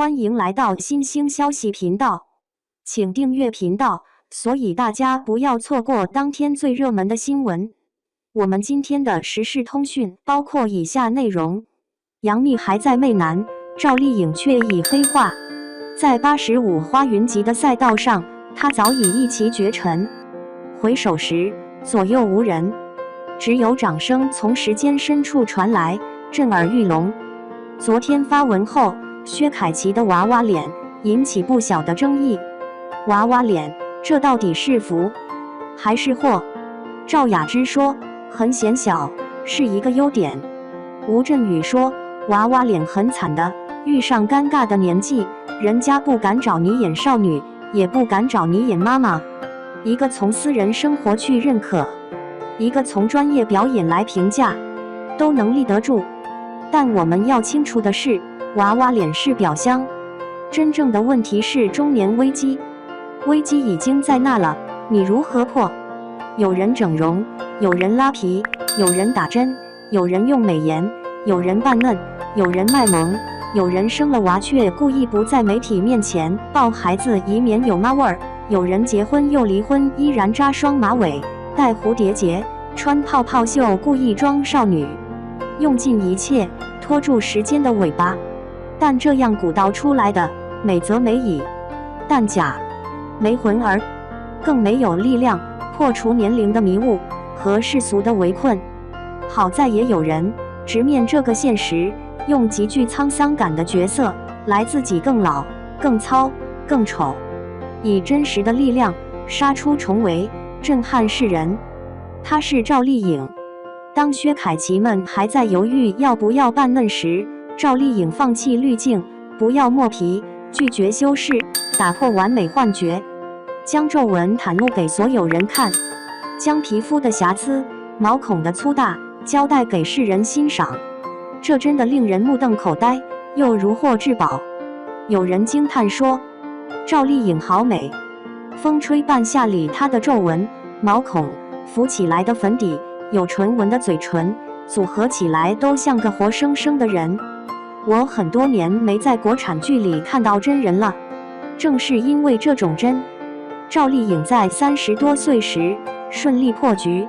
欢迎来到新兴消息频道，请订阅频道，所以大家不要错过当天最热门的新闻。我们今天的时事通讯包括以下内容：杨幂还在媚男，赵丽颖却已黑化。在85花云集的赛道上，她早已一骑绝尘。回首时，左右无人，只有掌声从时间深处传来，震耳欲聋。昨天发文后，薛凯琪的娃娃脸引起不小的争议。娃娃脸，这到底是福还是祸？赵雅芝说，很显小，是一个优点。吴镇宇说，娃娃脸很惨的，遇上尴尬的年纪，人家不敢找你演少女，也不敢找你演妈妈。一个从私人生活去认可，一个从专业表演来评价，都能立得住。但我们要清楚的是，娃娃脸是表象，真正的问题是中年危机。危机已经在那了，你如何破？有人整容，有人拉皮，有人打针，有人用美颜，有人扮嫩，有人卖萌，有人生了娃却故意不在媒体面前抱孩子，以免有妈味儿。有人结婚又离婚，依然扎双马尾，戴蝴蝶结，穿泡泡袖，故意装少女，用尽一切拖住时间的尾巴。但这样鼓捣出来的，美则美矣，但假，没魂儿，更没有力量破除年龄的迷雾和世俗的围困。好在也有人直面这个现实，用极具沧桑感的角色来自己更老、更糙、更丑，以真实的力量杀出重围，震撼世人。她是赵丽颖。当薛凯琪们还在犹豫要不要扮嫩时，赵丽颖放弃滤镜，不要磨皮，拒绝修饰，打破完美幻觉，将皱纹袒露给所有人看，将皮肤的瑕疵、毛孔的粗大交代给世人欣赏。这真的令人目瞪口呆，又如获至宝。有人惊叹说，赵丽颖好美，风吹半夏里她的皱纹、毛孔、浮起来的粉底，有唇纹的嘴唇，组合起来都像个活生生的人。我很多年没在国产剧里看到真人了，正是因为这种真。赵丽颖在30多岁时顺利破局，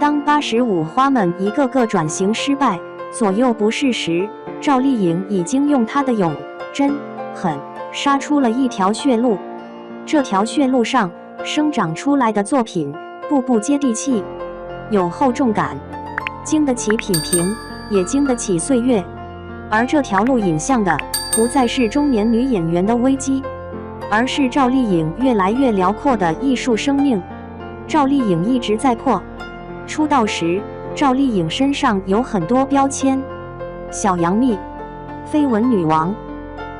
当85花们一个个转型失败，左右不是时，赵丽颖已经用她的勇、真、狠杀出了一条血路。这条血路上生长出来的作品，步步接地气，有厚重感，经得起品评，也经得起岁月。而这条路引向的，不再是中年女演员的危机，而是赵丽颖越来越辽阔的艺术生命。赵丽颖一直在破。出道时，赵丽颖身上有很多标签：小杨幂、绯闻女王、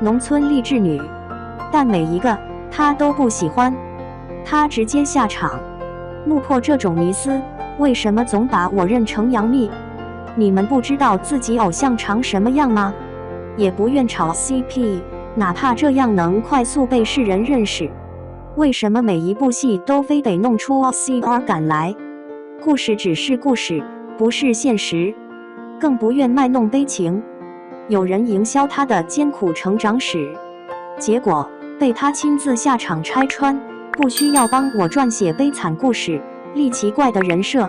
农村励志女，但每一个她都不喜欢，她直接下场，怒破这种迷思。为什么总把我认成杨幂？你们不知道自己偶像长什么样吗？也不愿炒 CP， 哪怕这样能快速被世人认识。为什么每一部戏都非得弄出 CR 感来？故事只是故事，不是现实。更不愿卖弄悲情。有人营销他的艰苦成长史，结果被他亲自下场拆穿，不需要帮我撰写悲惨故事，立奇怪的人设。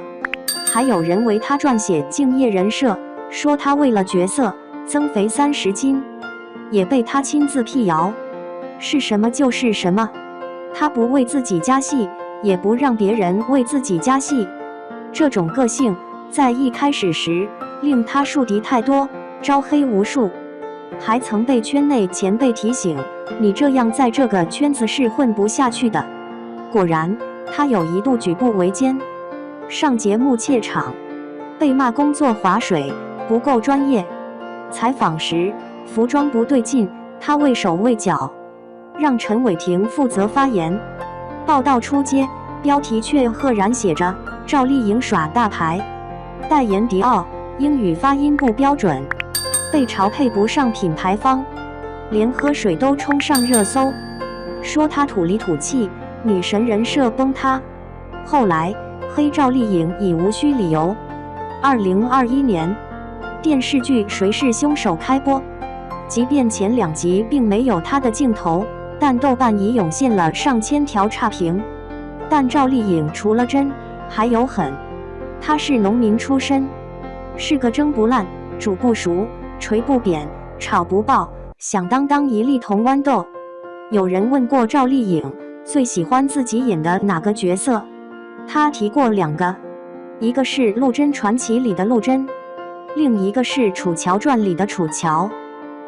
还有人为他撰写敬业人设，说他为了角色增肥30斤，也被他亲自辟谣，是什么就是什么。他不为自己加戏，也不让别人为自己加戏。这种个性在一开始时令他树敌太多，招黑无数，还曾被圈内前辈提醒，你这样在这个圈子是混不下去的。果然，他有一度举步维艰，上节目怯场，被骂工作划水，不够专业。采访时服装不对劲，他畏手畏脚，让陈伟霆负责发言。报道出街，标题却赫然写着赵丽颖耍大牌，代言迪奥，英语发音不标准，被嘲配不上品牌方，连喝水都冲上热搜，说她土里土气，女神人设崩塌。后来黑赵丽颖已无需理由。2021年，电视剧《谁是凶手》开播，即便前2集并没有她的镜头，但豆瓣已涌现了上千条差评。但赵丽颖除了真，还有狠。她是农民出身，是个蒸不烂、煮不熟、捶不扁、炒不爆，响当当一粒铜豌豆。有人问过赵丽颖最喜欢自己演的哪个角色，她提过2个，一个是《陆贞传奇》里的陆贞，另一个是《楚乔传》里的楚乔。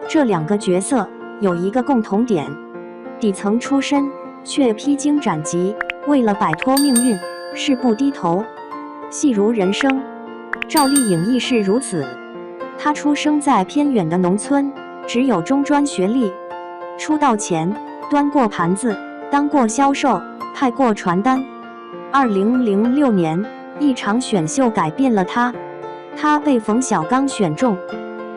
这2个角色有一个共同点，底层出身却披荆斩棘，为了摆脱命运，誓不低头。戏如人生，赵丽颖亦是如此。她出生在偏远的农村，只有中专学历。出道前端过盘子，当过销售，派过传单。2006年，一场选秀改变了她，她被冯小刚选中，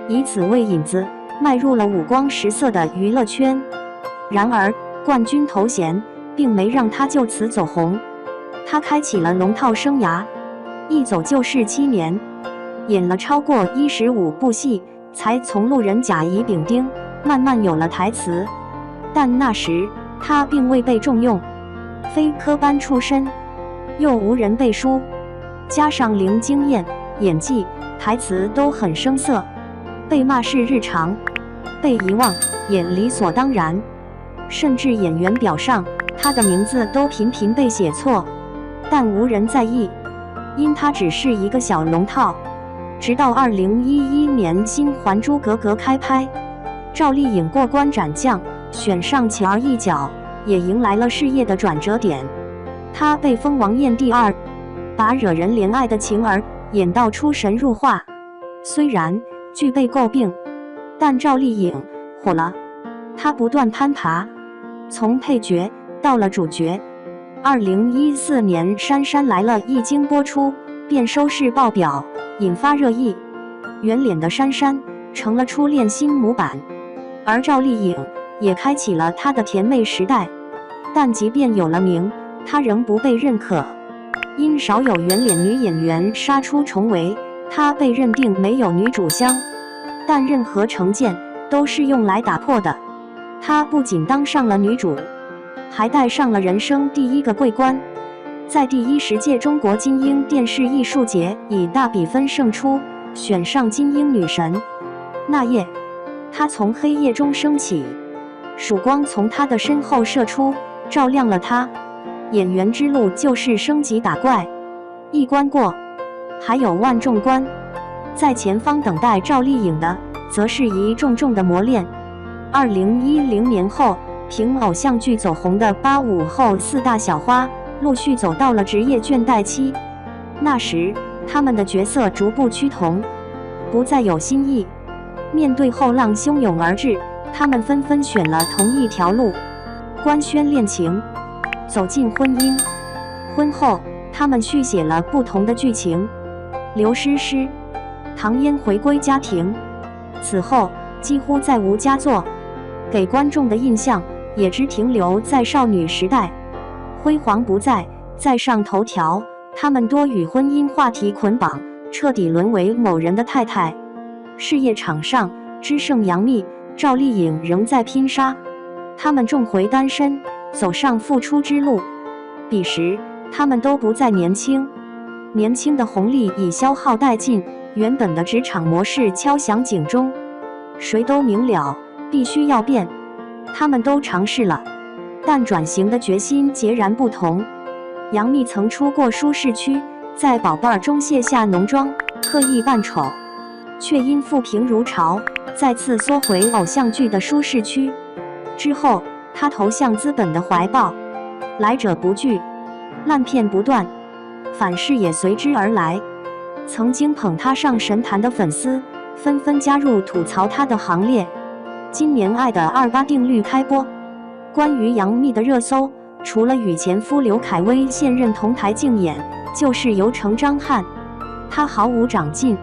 以此为引子，迈入了五光十色的娱乐圈。然而，冠军头衔并没让她就此走红，她开启了龙套生涯，一走就是7年，演了超过15部戏，才从路人甲乙丙丁慢慢有了台词。但那时她并未被重用，非科班出身，又无人背书，加上零经验，演技、台词都很生涩，被骂是日常，被遗忘也理所当然。甚至演员表上她的名字都频频被写错，但无人在意，因她只是一个小龙套。直到2011年新《还珠格格》开拍，赵丽颖过关斩将，选上乔儿一角，也迎来了事业的转折点。她被封王艳第2，把惹人怜爱的晴儿演到出神入化。虽然剧被诟病，但赵丽颖火了，她不断攀爬，从配角到了主角。2014年《杉杉来了》一经播出，便收视爆表，引发热议。圆脸的杉杉成了初恋新模板，而赵丽颖也开启了她的甜妹时代。但即便有了名，她仍不被认可，因少有圆脸女演员杀出重围，她被认定没有女主香。但任何成见都是用来打破的，她不仅当上了女主，还带上了人生第1个桂冠。在第10届中国金鹰电视艺术节以大比分胜出，选上金鹰女神。那夜，她从黑夜中升起，曙光从她的身后射出，照亮了她。演员之路就是升级打怪，一关过，还有万众关。在前方等待赵丽颖的，则是一重重的磨练。2010年后，凭偶像剧走红的85后4大小花，陆续走到了职业倦怠期。那时，他们的角色逐步趋同，不再有新意。面对后浪汹涌而至，他们纷纷选了同一条路，官宣恋情，走进婚姻。婚后，他们续写了不同的剧情。刘诗诗、唐嫣回归家庭，此后几乎再无佳作，给观众的印象也只停留在少女时代，辉煌不再上头条。他们多与婚姻话题捆绑，彻底沦为某人的太太。事业场上，只剩杨幂、赵丽颖仍在拼杀，他们重回单身，走上复出之路。彼时，他们都不再年轻，年轻的红利已消耗殆尽，原本的职场模式敲响警钟，谁都明了，必须要变。他们都尝试了，但转型的决心截然不同。杨幂曾出过舒适区，在宝贝儿中卸下浓妆，刻意扮丑，却因负评如潮，再次缩回偶像剧的舒适区。之后，她投向资本的怀抱，来者不拒，烂片不断，反噬也随之而来。曾经捧她上神坛的粉丝，纷纷加入吐槽她的行列。今年《爱的28定律》开播，关于杨幂的热搜，除了与前夫刘恺威现任同台竞演，就是由成张翰。她毫无长进，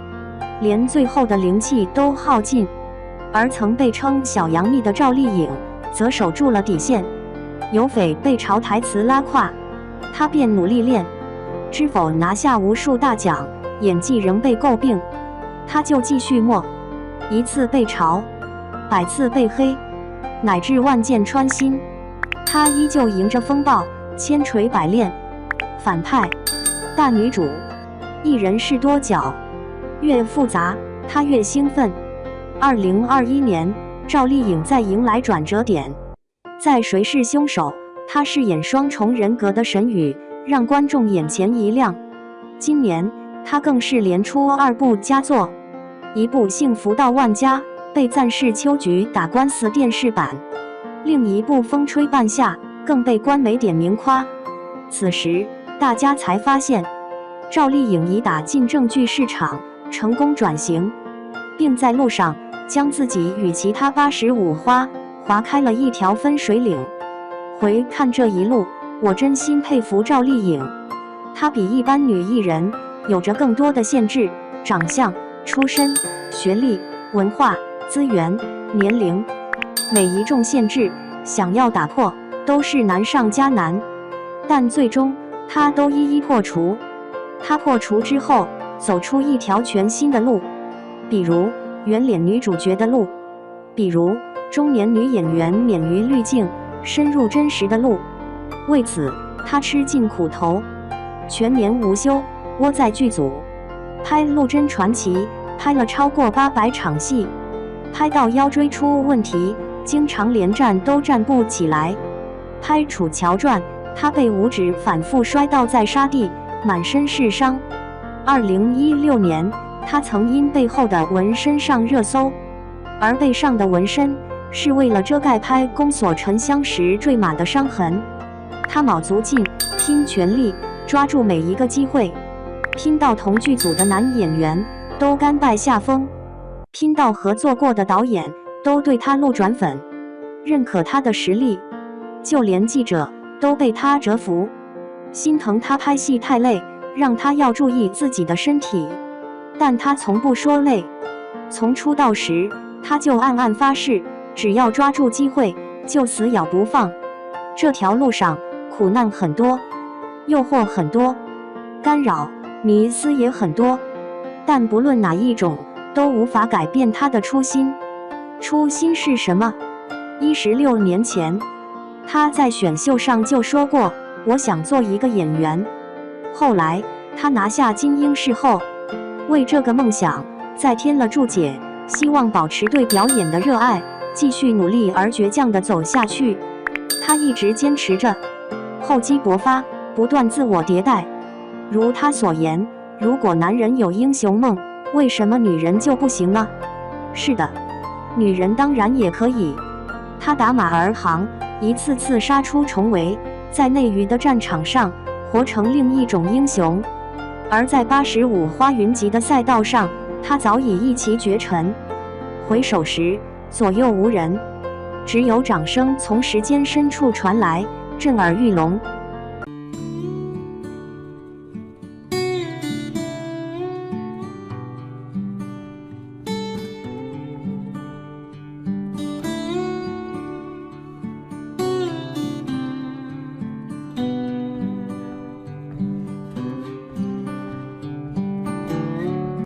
连最后的灵气都耗尽。而曾被称小杨幂的赵丽颖，则守住了底线。有匪被潮台词拉胯，她便努力练。知否拿下无数大奖，演技仍被诟病，她就继续磨。一次被潮，百次被黑，乃至万箭穿心，她依旧迎着风暴，千锤百炼。反派，大女主，一人饰多角，越复杂，她越兴奋。2021年，赵丽颖在迎来转折点，在《谁是凶手》，她饰演双重人格的沈宇，让观众眼前一亮。今年，她更是连出2部佳作，一部《幸福到万家》被赞是秋菊打官司电视版，另一部《风吹半夏》更被官媒点名夸。此时，大家才发现，赵丽颖已打进正剧市场，成功转型，并在路上将自己与其他85花划开了一条分水岭。回看这一路，我真心佩服赵丽颖，她比一般女艺人有着更多的限制，长相、出身、学历、文化、资源、年龄，每一重限制，想要打破都是难上加难，但最终她都一一破除。她破除之后，走出一条全新的路，比如圆脸女主角的路，比如中年女演员免于滤镜，深入真实的路。为此，她吃尽苦头，全年无休，窝在剧组拍《陆贞传奇》，拍了超过800场戏，拍到腰椎出问题，经常连站都站不起来。拍《楚乔传》，她被五指反复摔倒在沙地，满身是伤。2016年，她曾因背后的纹身上热搜，而背上的纹身是为了遮盖拍《宫锁沉香》时坠马的伤痕。她卯足劲，拼全力，抓住每一个机会，拼到同剧组的男演员都甘拜下风，拼到合作过的导演都对她路转粉，认可她的实力，就连记者都被她折服，心疼她拍戏太累，让她要注意自己的身体，但她从不说累。从出道时，她就暗暗发誓，只要抓住机会，就死咬不放。这条路上苦难很多，诱惑很多，干扰、迷思也很多，但不论哪一种，都无法改变她的初心。初心是什么？16年前，她在选秀上就说过，我想做一个演员。后来，她拿下金鹰视后，为这个梦想再添了注解，希望保持对表演的热爱，继续努力而倔强地走下去。她一直坚持着，厚积薄发，不断自我迭代。如她所言，如果男人有英雄梦，为什么女人就不行呢？是的，女人当然也可以。她打马而行，一次次杀出重围，在内娱的战场上活成另一种英雄。而在85花云集的赛道上，她早已一骑绝尘。回首时，左右无人，只有掌声从时间深处传来，震耳欲聋。